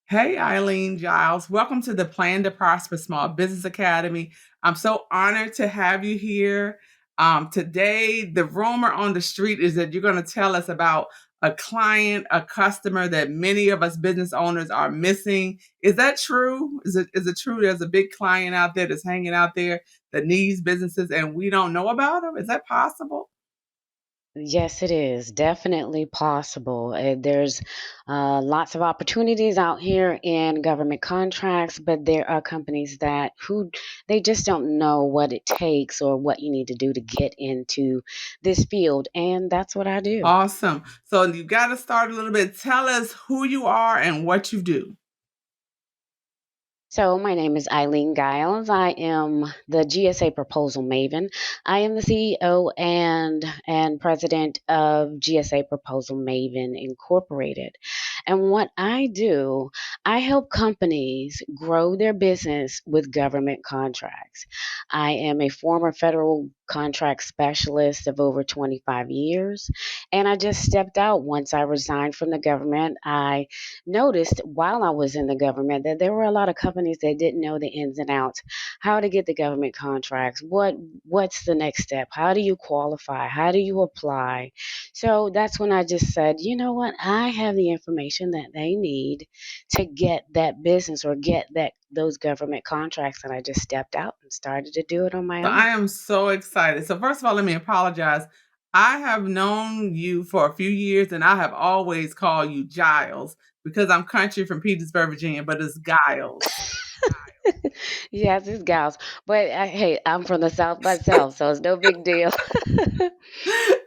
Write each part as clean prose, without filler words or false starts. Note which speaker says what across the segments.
Speaker 1: Hey, Ilene Giles. Welcome to the Plan to Prosper Small Business Academy. I'm so honored to have you here. Today, the rumor on the street is that you're going to tell us about a client, a customer that many of us business owners are missing. Is that true? Is it true there's a big client out there that's hanging out there that needs businesses and we don't know about them? Is that possible?
Speaker 2: Yes, it is definitely possible. There's lots of opportunities out here in government contracts, but there are companies that who they just don't know what it takes or what you need to do to get into this field, and that's what I do.
Speaker 1: Awesome. So you got to start a little bit. Tell us who you are and what you do.
Speaker 2: So, my name is Ilene Giles. I am the GSA Proposal Maven. I am the CEO and president of GSA Proposal Maven Incorporated. And what I do, I help companies grow their business with government contracts. I am a former federal contract specialist of over 25 years, and I just stepped out once I resigned from the government. I noticed while I was in the government that there were a lot of companies that didn't know the ins and outs, how to get the government contracts, what's the next step, how do you qualify, how do you apply. So that's when I just said, you know what, I have the information that they need to get that business or get that those government contracts, and I just stepped out and started to do it on my
Speaker 1: So I
Speaker 2: own.
Speaker 1: am so excited. So first of all, let me apologize. I have known you for a few years and I have always called you Giles because I'm country from Petersburg, Virginia, but it's Giles.
Speaker 2: Yes, it's gals, but hey, I'm from the South myself, so it's no big deal.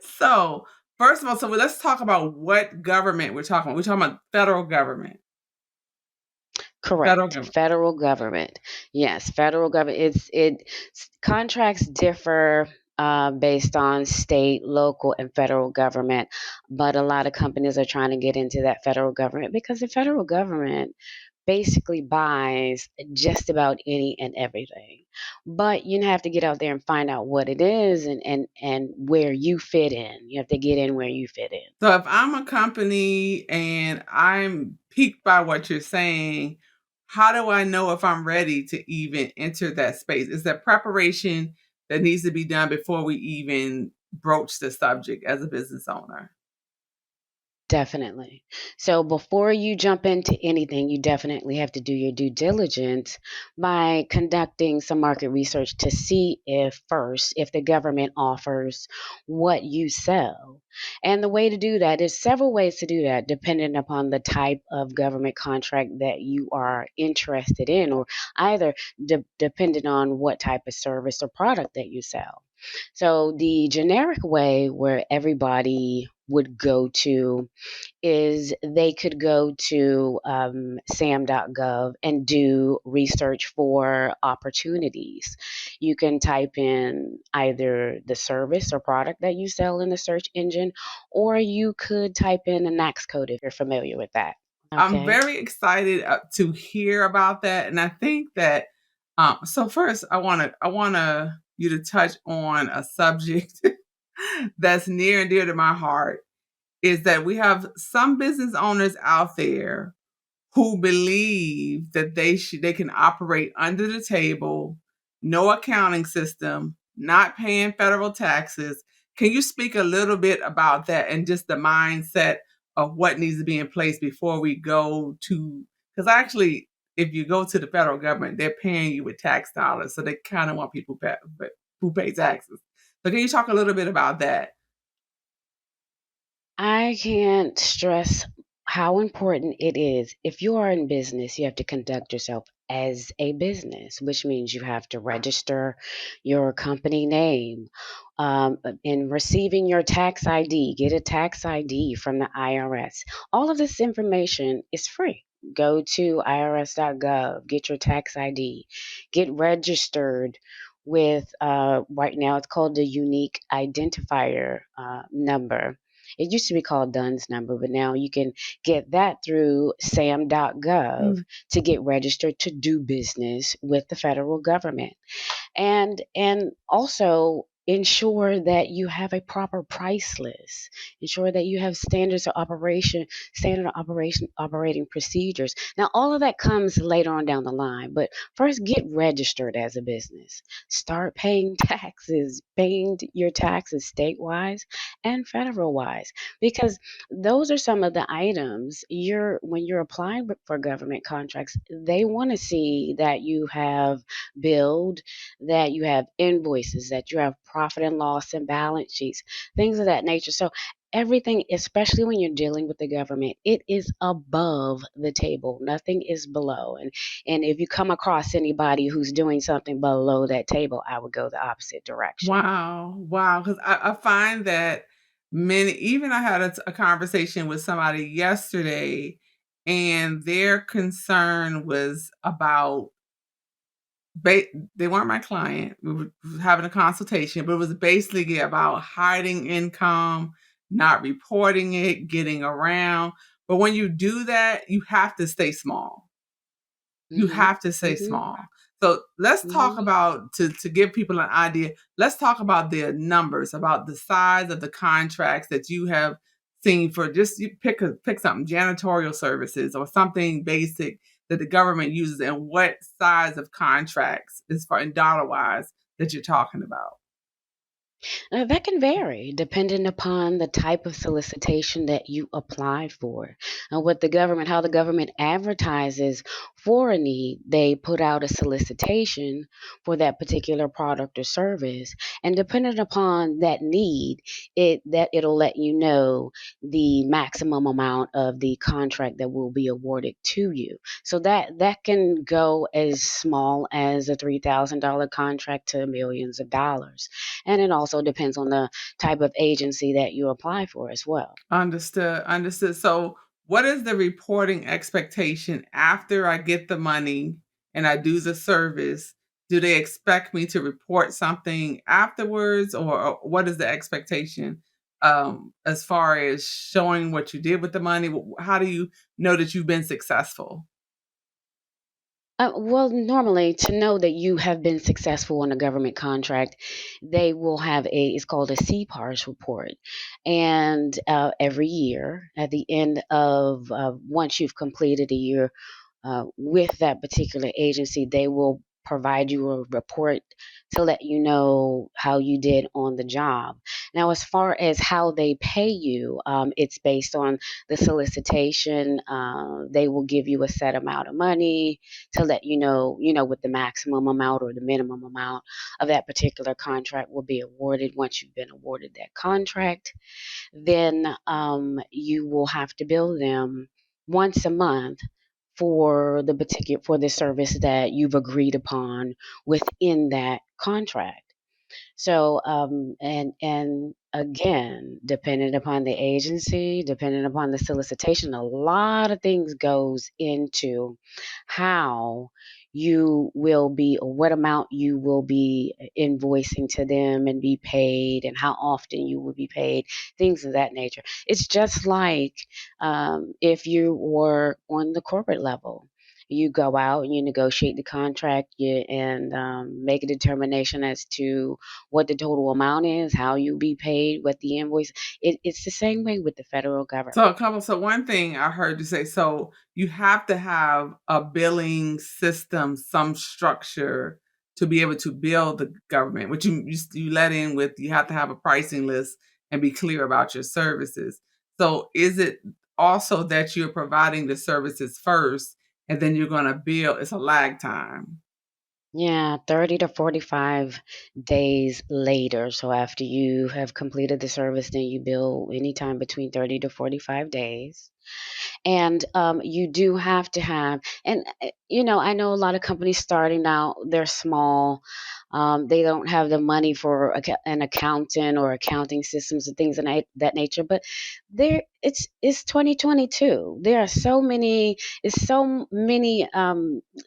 Speaker 1: So first of all, so let's talk about what government we're talking about. We're talking about federal government. Federal
Speaker 2: Correct.
Speaker 1: government.
Speaker 2: Federal government. Yes, federal government. Contracts differ based on state, local, and federal government, but a lot of companies are trying to get into that federal government because the federal government basically buys just about any and everything. But you have to get out there and find out what it is and where you fit in. You have to get in where you fit in.
Speaker 1: So if I'm a company and I'm piqued by what you're saying, how do I know if I'm ready to even enter that space? Is there preparation that needs to be done before we even broach the subject as a business owner?
Speaker 2: Definitely. So before you jump into anything, you definitely have to do your due diligence by conducting some market research to see if the government offers what you sell. And the way to do that is several ways to do that, depending upon the type of government contract that you are interested in, or either depending on what type of service or product that you sell. So the generic way where everybody would go to is they could go to sam.gov and do research for opportunities. You can type in either the service or product that you sell in the search engine, or you could type in a NAX code if you're familiar with that.
Speaker 1: I'm
Speaker 2: Okay.
Speaker 1: very excited to hear about that, and I think that. So first, I want you to touch on a subject that's near and dear to my heart. Is that we have some business owners out there who believe that they can operate under the table, no accounting system, not paying federal taxes. Can you speak a little bit about that and just the mindset of what needs to be in place before we go to, because actually if you go to the federal government, they're paying you with tax dollars, so they kind of want people who pay taxes. So can you talk a little bit about that?
Speaker 2: I can't stress how important it is. If you are in business, you have to conduct yourself as a business, which means you have to register your company name. In receiving your tax ID, get a tax ID from the IRS. All of this information is free. Go to irs.gov, get your tax ID, get registered with, right now it's called the unique identifier number. It used to be called Dunn's number, but now you can get that through sam.gov to get registered to do business with the federal government. And also, ensure that you have a proper price list, ensure that you have standard operation operating procedures. Now, all of that comes later on down the line, but first get registered as a business. Start paying taxes, paying your taxes statewide and federal wise, because those are some of the items when you're applying for government contracts, they want to see that you have billed, that you have invoices, that you have profit and loss and balance sheets, things of that nature. So everything, especially when you're dealing with the government, it is above the table. Nothing is below. And if you come across anybody who's doing something below that table, I would go the opposite direction.
Speaker 1: Wow, wow. Because I find that many, even I had a conversation with somebody yesterday, and their concern was about ba- they weren't my client. We were having a consultation, but it was basically about hiding income, not reporting it, getting around. But when you do that, you have to stay small. You
Speaker 2: Mhm.
Speaker 1: have to stay
Speaker 2: Mhm.
Speaker 1: small. So let's talk
Speaker 2: Mhm.
Speaker 1: about, to give people an idea. Let's talk about the numbers, about the size of the contracts that you have seen for, just you pick something, janitorial services or something basic that the government uses, and what size of contracts is for in dollar wise that you're talking about.
Speaker 2: That can vary depending upon the type of solicitation that you apply for. How the government advertises for a need, they put out a solicitation for that particular product or service, and depending upon that need, it'll let you know the maximum amount of the contract that will be awarded to you. So that can go as small as a $3,000 contract to millions of dollars, and it also depends on the type of agency that you apply for as well.
Speaker 1: Understood, understood. So, what is the reporting expectation after I get the money and I do the service? Do they expect me to report something afterwards, or what is the expectation as far as showing what you did with the money? How do you know that you've been successful?
Speaker 2: Well, normally, to know that you have been successful on a government contract, they will have it's called a CPARS report. And every year, at the end of, once you've completed a year with that particular agency, they will provide you a report to let you know how you did on the job. Now, as far as how they pay you, it's based on the solicitation. They will give you a set amount of money to let you know, what the maximum amount or the minimum amount of that particular contract will be awarded. Once you've been awarded that contract, then you will have to bill them once a month for the service that you've agreed upon within that contract. So, and again, depending upon the agency, depending upon the solicitation, a lot of things goes into how you will be, or what amount you will be invoicing to them and be paid, and how often you will be paid, things of that nature. It's just like if you were on the corporate level. You go out and you negotiate the contract, and make a determination as to what the total amount is, how you be paid, what the invoice. It's the same way with the federal
Speaker 1: So
Speaker 2: government.
Speaker 1: a couple. So one thing I heard you say. So you have to have a billing system, some structure to be able to bill the government. Which you let in with. You have to have a pricing list and be clear about your services. So is it also that you're providing the services first, and then you're going to bill? It's a lag time.
Speaker 2: Yeah, 30 to 45 days later. So after you have completed the service, then you bill anytime between 30 to 45 days. And you do have to have, and I know a lot of companies starting out, they're small. They don't have the money for an accountant or accounting systems and things of that nature. But it's 2022. There are so many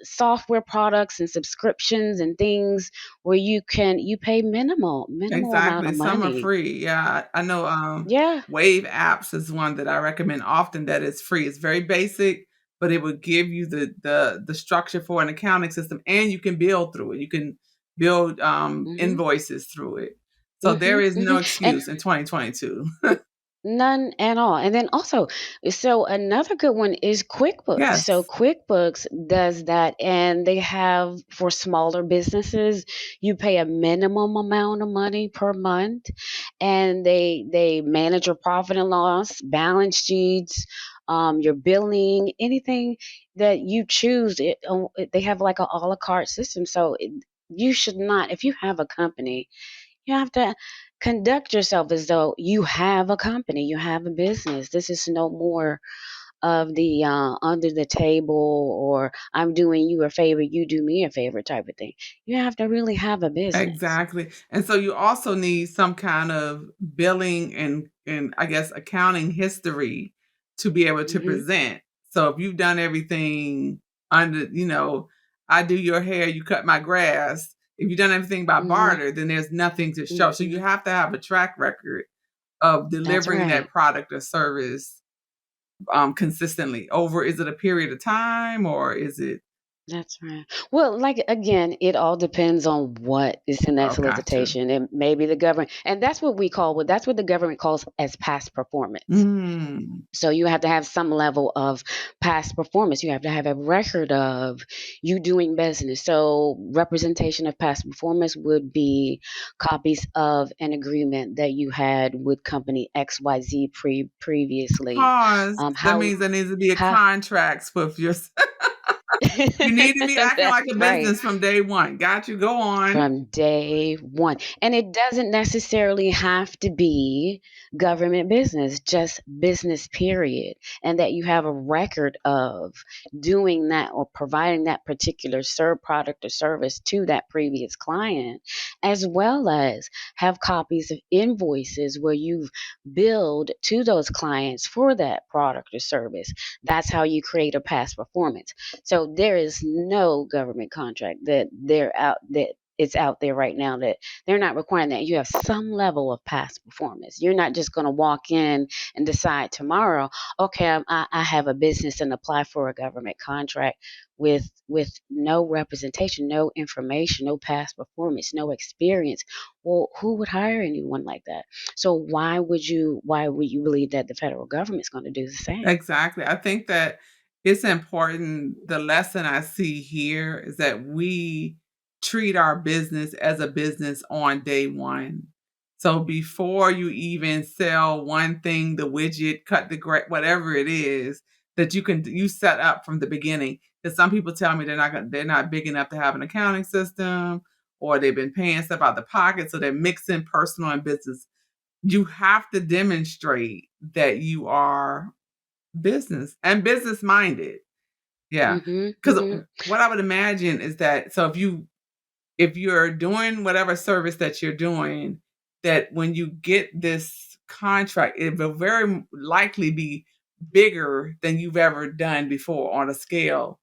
Speaker 2: software products and subscriptions and things where you pay minimal amount
Speaker 1: Exactly,
Speaker 2: of
Speaker 1: some are
Speaker 2: money.
Speaker 1: free, yeah, I know,
Speaker 2: Yeah.
Speaker 1: Wave Apps is one that I recommend often that is free. It's very basic, but it would give you the structure for an accounting system, and you can build through it. You can build,
Speaker 2: Hmm.
Speaker 1: invoices through it. So there is no
Speaker 2: And
Speaker 1: excuse in 2022.
Speaker 2: none at all. And then also, so another good one is QuickBooks. So
Speaker 1: Yes,
Speaker 2: QuickBooks does that, and they have for smaller businesses, you pay a minimum amount of money per month, and they manage your profit and loss, balance sheets, your billing, anything that you choose. They have like a a la carte system. So you should not, if you have a company, you have to conduct yourself as though you have a company, you have a business. This is no more of the under the table or I'm doing you a favor, you do me a favor type of thing. You have to really have a business.
Speaker 1: exactly. And so you also need some kind of billing and I guess accounting history to be able to
Speaker 2: Hmm.
Speaker 1: present. So if you've done everything under, I do your hair, you cut my grass. If you've done everything by
Speaker 2: Hmm.
Speaker 1: barter, then there's nothing to show. So you
Speaker 2: Hmm.
Speaker 1: have to have a track record of
Speaker 2: That's
Speaker 1: delivering that
Speaker 2: right.
Speaker 1: product or service consistently over. Is it a period of time or is it?
Speaker 2: That's right. Well, like again, it all depends on what is in that
Speaker 1: Oh, gotcha.
Speaker 2: solicitation, and maybe the government, and that's what we call, what that's what the government calls as past performance.
Speaker 1: Mm.
Speaker 2: So you have to have some level of past performance. You have to have a record of you doing business. So representation of past performance would be copies of an agreement that you had with company XYZ previously.
Speaker 1: Pause. That
Speaker 2: How
Speaker 1: means there needs to be a
Speaker 2: how
Speaker 1: contract with your. You need to be acting like
Speaker 2: That's
Speaker 1: a
Speaker 2: right.
Speaker 1: business from day one. Got you. Go on.
Speaker 2: From day one. And it doesn't necessarily have to be government business, just business, period. And that you have a record of doing that or providing that particular product or service to that previous client, as well as have copies of invoices where you've billed to those clients for that product or service. That's how you create a past performance. So there is no government contract that they're out that it's out there right now that they're not requiring that you have some level of past performance. You're not just going to walk in and decide tomorrow, okay, I have a business and apply for a government contract with no representation, no information, no past performance, no experience. Well, who would hire anyone like that? So why would you believe that the federal government's going to do the same?
Speaker 1: Exactly. I think that it's important. The lesson I see here is that we treat our business as a business on day one. So before you even sell one thing, the widget, cut the whatever it is that you set up from the beginning. Because some people tell me they're not big enough to have an accounting system, or they've been paying stuff out the pocket, so they're mixing personal and business. You have to demonstrate that you are business and business minded. Yeah.
Speaker 2: Mhm.
Speaker 1: Because
Speaker 2: Mhm.
Speaker 1: what I would imagine is that, so if you're doing whatever service that you're doing, that when you get this contract, it will very likely be bigger than you've ever done before on a scale.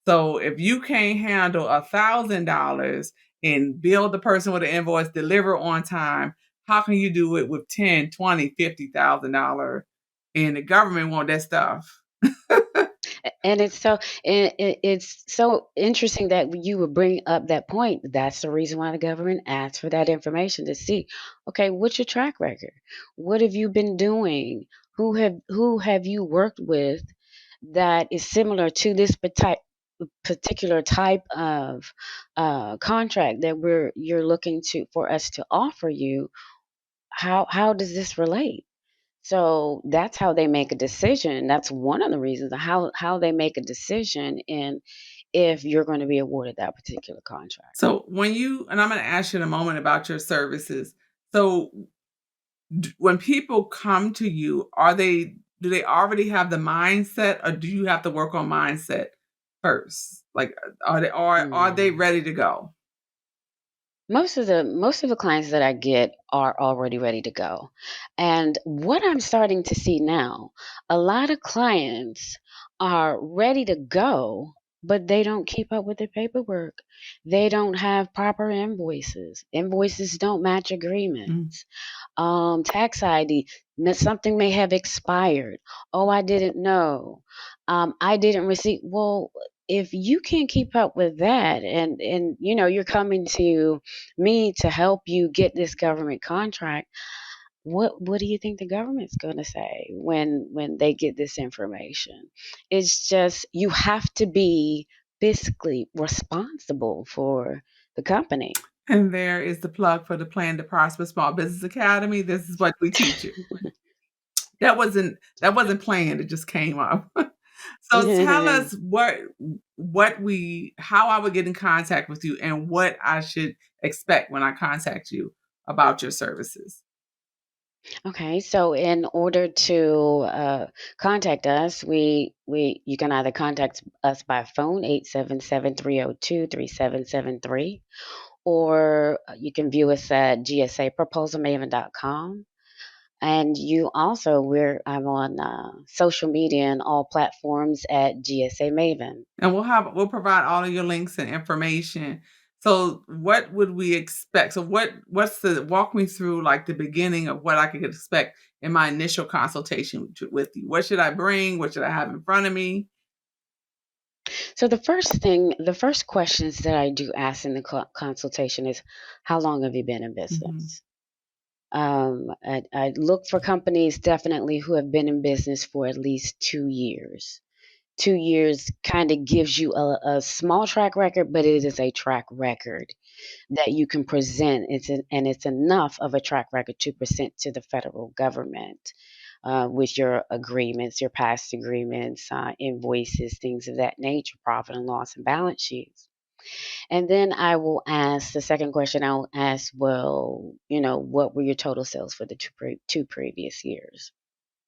Speaker 1: So if you can't handle $1,000 and bill the person with an invoice, deliver on time, how can you do it with 10, 20, $50,000? And the government want that stuff.
Speaker 2: And it's so interesting that you would bring up that point. That's the reason why the government asks for that information to see, okay, what's your track record? What have you been doing? Who have you worked with that is similar to this particular type of contract that you're looking to for us to offer you? How does this relate? So that's how they make a decision. That's one of the reasons how they make a decision in if you're going to be awarded that particular contract.
Speaker 1: So and I'm going to ask you in a moment about your services. So when people come to you, do they already have the mindset, or do you have to work on mindset first? Like, are they
Speaker 2: Mm.
Speaker 1: ready to go?
Speaker 2: Most of the clients that I get are already ready to go. And what I'm starting to see now, a lot of clients are ready to go, but they don't keep up with their paperwork. They don't have proper invoices. Invoices don't match
Speaker 1: Mm.
Speaker 2: agreements. Tax ID, something may have expired. Oh, I didn't know. I didn't receive. Well, if you can't keep up with that, and you're coming to me to help you get this government contract, what do you think the government's going to say when they get this information? It's just, you have to be fiscally responsible for the company.
Speaker 1: And there is the plug for the Plan to Prosper Small Business Academy. This is what we teach you. That wasn't planned, it just came up. So tell us how I would get in contact with you and what I should expect when I contact you about your services.
Speaker 2: Okay, so in order to contact us, we you can either contact us by phone 877-302-3773, or you can view us at gsaproposalmaven.com. And you also, I'm on social media and all platforms at GSA Maven.
Speaker 1: And we'll provide all of your links and information. So what would we expect? So what's the walk me through like the beginning of what I could expect in my initial consultation with you? What should I bring? What should I have in front of me?
Speaker 2: So the first questions that I do ask in the consultation is, how long have you been in
Speaker 1: Mhm.
Speaker 2: business? I look for companies definitely who have been in business for at least 2 years. 2 years kind of gives you a small track record, but it is a track record that you can present. And it's enough of a track record to present to the federal government with your agreements, your past agreements, invoices, things of that nature, profit and loss and balance sheets. And then I will ask the second question. I will ask, well, what were your total sales for the two previous years?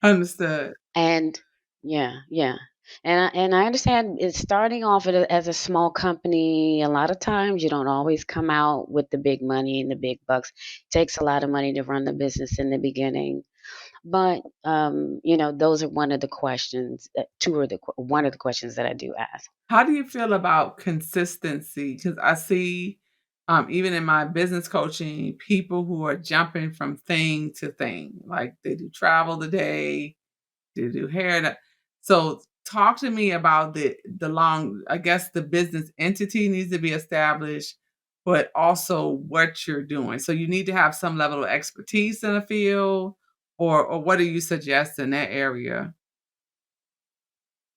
Speaker 1: Understood.
Speaker 2: And yeah, yeah. And I understand it's starting off as a small company. A lot of times you don't always come out with the big money and the big bucks. It takes a lot of money to run the business in the beginning. But those are one of the questions. One of the questions that I do ask.
Speaker 1: How do you feel about consistency? Because I see, even in my business coaching, people who are jumping from thing to thing. Like they do travel today, they do hair. So talk to me about the long. I guess the business entity needs to be established, but also what you're doing. So you need to have some level of expertise in the field, or what do you suggest in that area?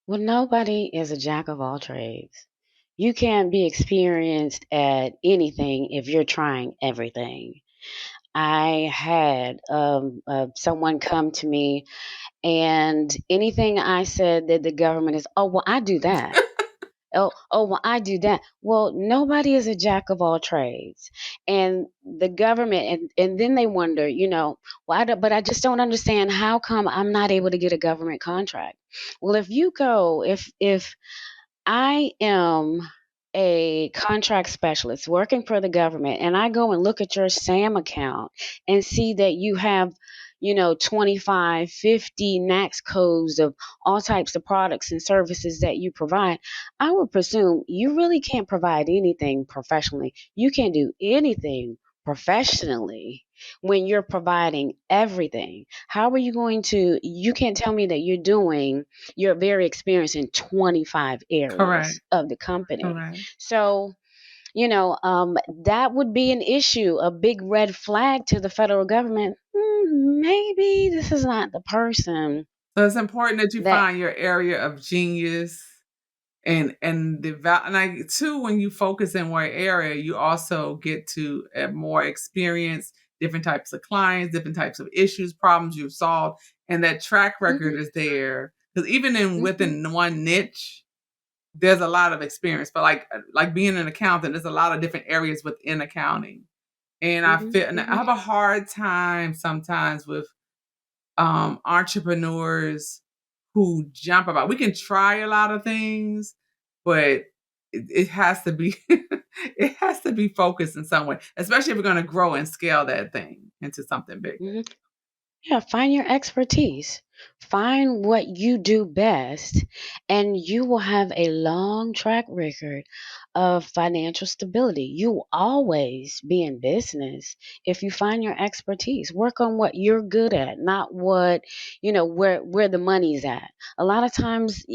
Speaker 2: Well, nobody is a jack of all trades. You can't be experienced at anything if you're trying everything. I had someone come to me, and anything I said that the government is, oh, well, I do that. Oh, well, I do that. Well, nobody is a jack of all trades. And the government, and then they wonder, well, but I just don't understand how come I'm not able to get a government contract. Well, if I am a contract specialist working for the government, and I go and look at your SAM account and see that you have, 25, 50 NACS codes of all types of products and services that you provide. I would presume you really can't provide anything professionally. You can't do anything professionally when you're providing everything. How are you going to? You can't tell me that you're very experienced in 25
Speaker 1: Correct.
Speaker 2: areas of the company.
Speaker 1: Correct.
Speaker 2: So, that would be an issue, a big red flag to the federal government. Maybe this is not the person
Speaker 1: So it's important that you
Speaker 2: that.
Speaker 1: find your area of genius and I too, when you focus in one area, you also get to more experience, different types of clients, different types of issues, problems you've solved, and that track record
Speaker 2: Mhm,
Speaker 1: is there. Because even in
Speaker 2: mhm,
Speaker 1: within one niche, there's a lot of experience. But like being an accountant, there's a lot of different areas within accounting. And
Speaker 2: mhm,
Speaker 1: I
Speaker 2: mhm,
Speaker 1: have a hard time sometimes with entrepreneurs who jump about. We can try a lot of things, but it has to be it has to be focused in some way, especially if we're going to grow and scale that thing into something bigger.
Speaker 2: mhm. Yeah, find your expertise. Find what you do best, and you will have a long track record of financial stability. You will always be in business if you find your expertise. Work on what you're good at, not what, where the money's at. A lot of times,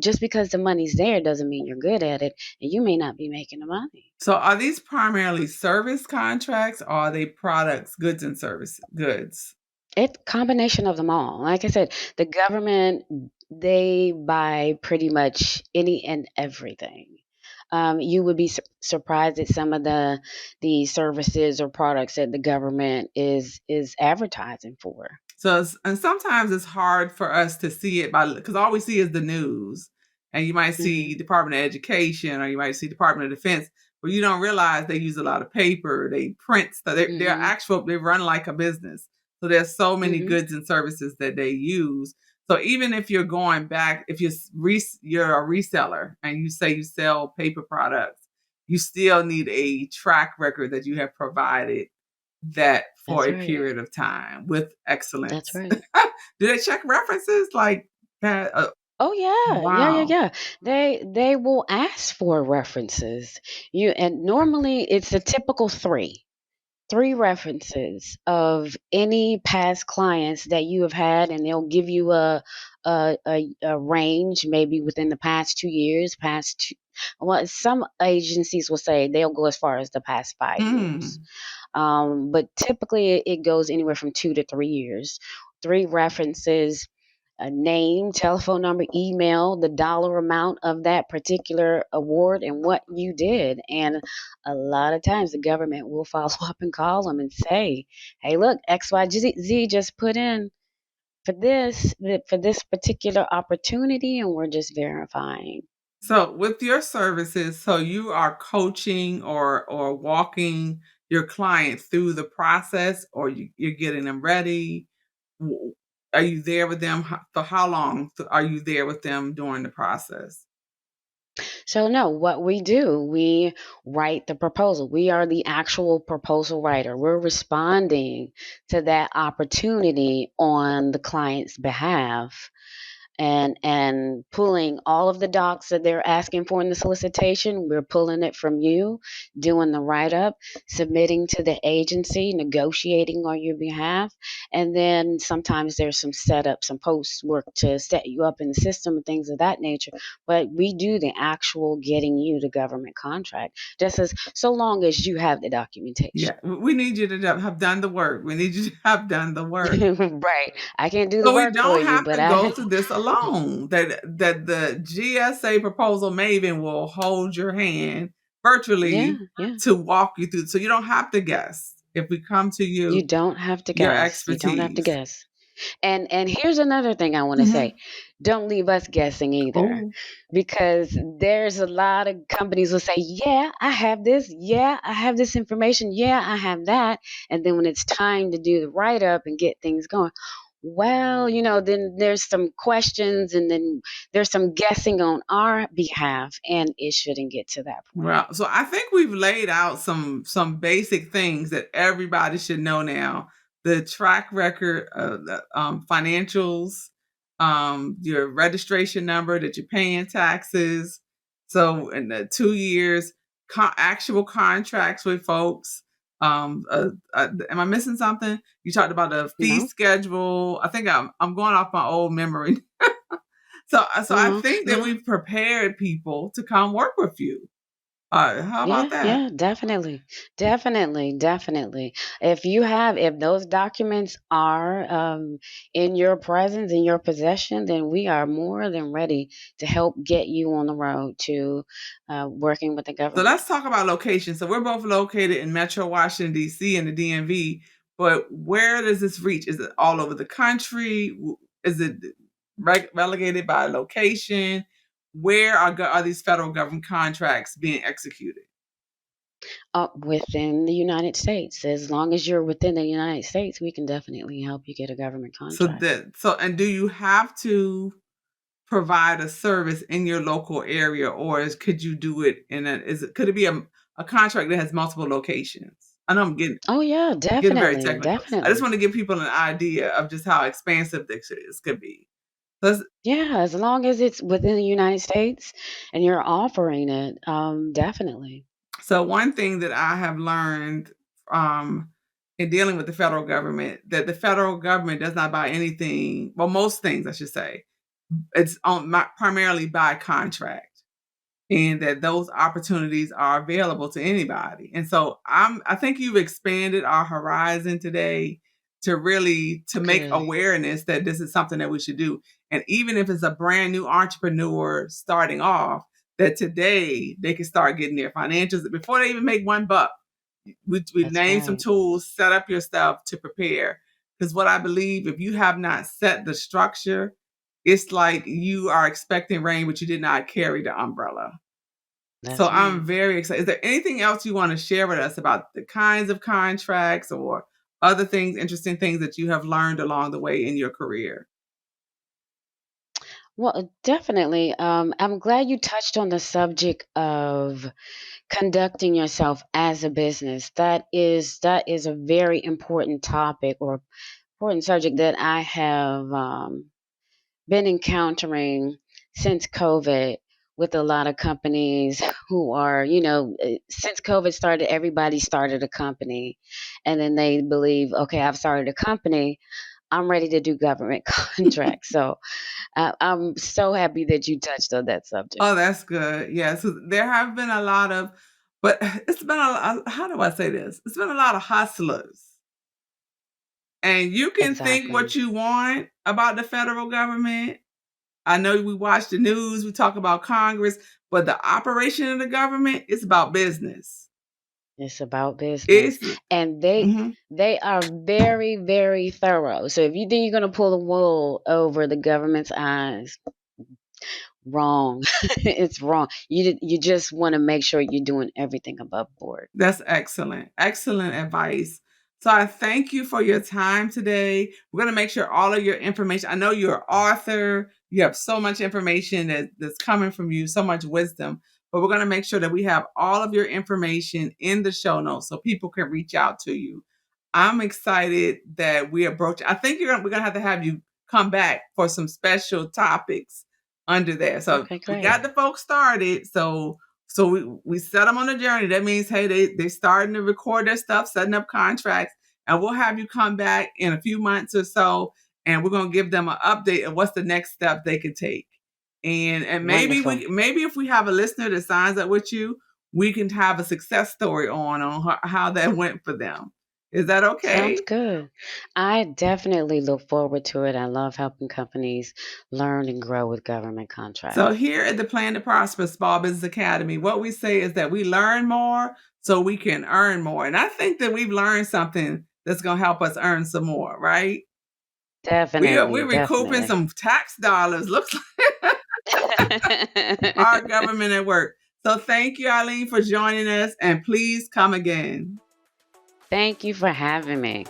Speaker 2: just because the money's there doesn't mean you're good at it, and you may not be making the money.
Speaker 1: So are these primarily service contracts or are they products, goods and service goods?
Speaker 2: It combination of them all. Like I said, the government, they buy pretty much any and everything. You would be surprised at some of the services or products that the government is advertising for.
Speaker 1: So and sometimes it's hard for us to see it by because all we see is the news, and you might
Speaker 2: Hmm.
Speaker 1: see Department of Education or you might see Department of Defense, but you don't realize they use a lot of paper. They print stuff. They're
Speaker 2: Hmm.
Speaker 1: actual. They run like a business. So there's so many
Speaker 2: Hmm.
Speaker 1: goods and services that they use. So even if you're going back, if you're a reseller and you say you sell paper products, you still need a track record that you have provided that for
Speaker 2: That's
Speaker 1: a
Speaker 2: right.
Speaker 1: period of time with
Speaker 2: That's
Speaker 1: excellence.
Speaker 2: right.
Speaker 1: Do they check references like that?
Speaker 2: Oh yeah, yeah, yeah,
Speaker 1: Wow.
Speaker 2: yeah. They will ask for references. And normally it's a typical three references of any past clients that you have had, and they'll give you a range, maybe within the past 2 years, past two. Well, some agencies will say they'll go as far as the past 5 years,
Speaker 1: Mm.
Speaker 2: but typically it goes anywhere from 2 to 3 years. Three references, a name, telephone number, email, the dollar amount of that particular award, and what you did. And a lot of times the government will follow up and call them and say, hey, look, XYZ just put in for this particular opportunity, and we're just verifying.
Speaker 1: So with your services, so you are coaching or walking your client through the process, or you're getting them ready. W- Are you there with them for how long? Are you there with them during the process?
Speaker 2: So, no, what we do, we write the proposal. We are the actual proposal writer. We're responding to that opportunity on the client's behalf, and pulling all of the docs that they're asking for in the solicitation. We're pulling it from you, doing the write up, submitting to the agency, negotiating on your behalf, and then sometimes there's some setup, some post work to set you up in the system and things of that nature. But we do the actual getting you the government contract, just as so long as you have the documentation.
Speaker 1: Yeah, we need you to have done the work. We need you to have done the work.
Speaker 2: Right. I can't do the
Speaker 1: So we
Speaker 2: work for
Speaker 1: don't
Speaker 2: you,
Speaker 1: have
Speaker 2: but
Speaker 1: to
Speaker 2: I.
Speaker 1: go through this alone. That the GSA Proposal Maven will hold your hand
Speaker 2: Yeah,
Speaker 1: virtually
Speaker 2: yeah.
Speaker 1: to walk you through. So you don't have to guess. If we come to
Speaker 2: You
Speaker 1: you,
Speaker 2: don't have to
Speaker 1: your
Speaker 2: guess. You don't have to
Speaker 1: expertise.
Speaker 2: guess. And here's another thing I want to say.
Speaker 1: Mhm.
Speaker 2: Don't leave us guessing either.
Speaker 1: Oh,
Speaker 2: Because there's a lot of companies will say, "Yeah, I have this. Yeah, I have this information. Yeah, I have that." And then when it's time to do the write up and get things going, well, then there's some questions, and then there's some guessing on our behalf, and it shouldn't get to that point.
Speaker 1: well, so I think we've laid out some basic things that everybody should know now. The track record of the financials, your registration number that you're paying taxes. So in the 2 years, actual contracts with folks. Am I missing something? You talked about the fee
Speaker 2: No?
Speaker 1: schedule. I think I'm going off my old memory. So I
Speaker 2: No,
Speaker 1: think that
Speaker 2: no.
Speaker 1: we've prepared people to come work with you. How
Speaker 2: Yeah,
Speaker 1: about that?
Speaker 2: yeah, definitely. Definitely, definitely. If those documents are in your presence, in your possession, then we are more than ready to help get you on the road to working with the
Speaker 1: So
Speaker 2: government.
Speaker 1: let's talk about location. So we're both located in Metro Washington D.C. and the DMV, but where does this reach? Is it all over the country? Is it relegated by location? Where are these federal government contracts being executed?
Speaker 2: Within the United States. As long as you're within the United States, we can definitely help you get a government contract.
Speaker 1: And do you have to provide a service in your local area, or could you do it could it be a contract that has multiple locations? I know I'm getting
Speaker 2: Oh yeah,
Speaker 1: getting very
Speaker 2: definitely,
Speaker 1: technical. I just
Speaker 2: definitely.
Speaker 1: want to give people an idea of just how expansive this is, could be. Let's
Speaker 2: Yeah, as long as it's within the United States and you're offering it, definitely.
Speaker 1: So one thing that I have learned in dealing with the federal government, that the federal government does not buy anything, well, most things I should say, it's primarily by contract, and that those opportunities are available to anybody. And so I think you've expanded our horizon today to really to make
Speaker 2: Good.
Speaker 1: awareness that this is something that we should do. And even if it's a brand new entrepreneur starting off, that today they can start getting their financials before they even make $1. We
Speaker 2: That's
Speaker 1: name some
Speaker 2: right.
Speaker 1: tools, set up your stuff to prepare. Because what I believe, if you have not set the structure, it's like you are expecting rain, but you did not carry the umbrella. So
Speaker 2: That's
Speaker 1: I'm
Speaker 2: right.
Speaker 1: very excited. Is there anything else you want to share with us about the kinds of contracts or other things, interesting things that you have learned along the way in your career?
Speaker 2: Well, definitely. I'm glad you touched on the subject of conducting yourself as a business. That is a very important topic or important subject that I have been encountering since COVID with a lot of companies who are, since COVID started, everybody started a company, and then they believe, okay, I've started a company, I'm ready to do government contracts. So I'm so happy that you touched on that subject.
Speaker 1: Oh, that's good. Yeah, so there have been a lot of, but it's been how do I say this? It's been a lot of hustlers. And you can think what
Speaker 2: Exactly.
Speaker 1: you want about the federal government. I know we watch the news, we talk about Congress, but the operation of the government is about business.
Speaker 2: It's about business,
Speaker 1: It's
Speaker 2: and they
Speaker 1: mhm.
Speaker 2: they are very, very thorough. So if you think you're going to pull the wool over the government's eyes, wrong. It's wrong. You just want to make sure you're doing everything above board.
Speaker 1: That's excellent. Excellent advice. So I thank you for your time today. We're going to make sure all of your information, I know you're an author, you have so much information that's coming from you, so much wisdom, but we're going to make sure that we have all of your information in the show notes so people can reach out to you. I'm excited that we approach. I think we're going to have you come back for some special topics under there. So
Speaker 2: Okay,
Speaker 1: we
Speaker 2: great.
Speaker 1: got the folks started. So we set them on a journey. That means, hey, they starting to record their stuff, setting up contracts, and we'll have you come back in a few months or so, and we're gonna give them an update of what's the next step they could take. And maybe
Speaker 2: Wonderful.
Speaker 1: maybe if we have a listener that signs up with you, we can have a success story on how that went for them. Is that
Speaker 2: Sounds
Speaker 1: okay?
Speaker 2: good. I definitely look forward to it. I love helping companies learn and grow with government
Speaker 1: So
Speaker 2: contracts.
Speaker 1: here at the Plan to Prosper Small Business Academy, what we say is that we learn more so we can earn more. And I think that we've learned something that's going to help us earn some more, right?
Speaker 2: Definitely,
Speaker 1: We're recouping
Speaker 2: definitely.
Speaker 1: some tax dollars. Looks like our government at work. So thank you, Eileen, for joining us, and please come again.
Speaker 2: Thank you for having me.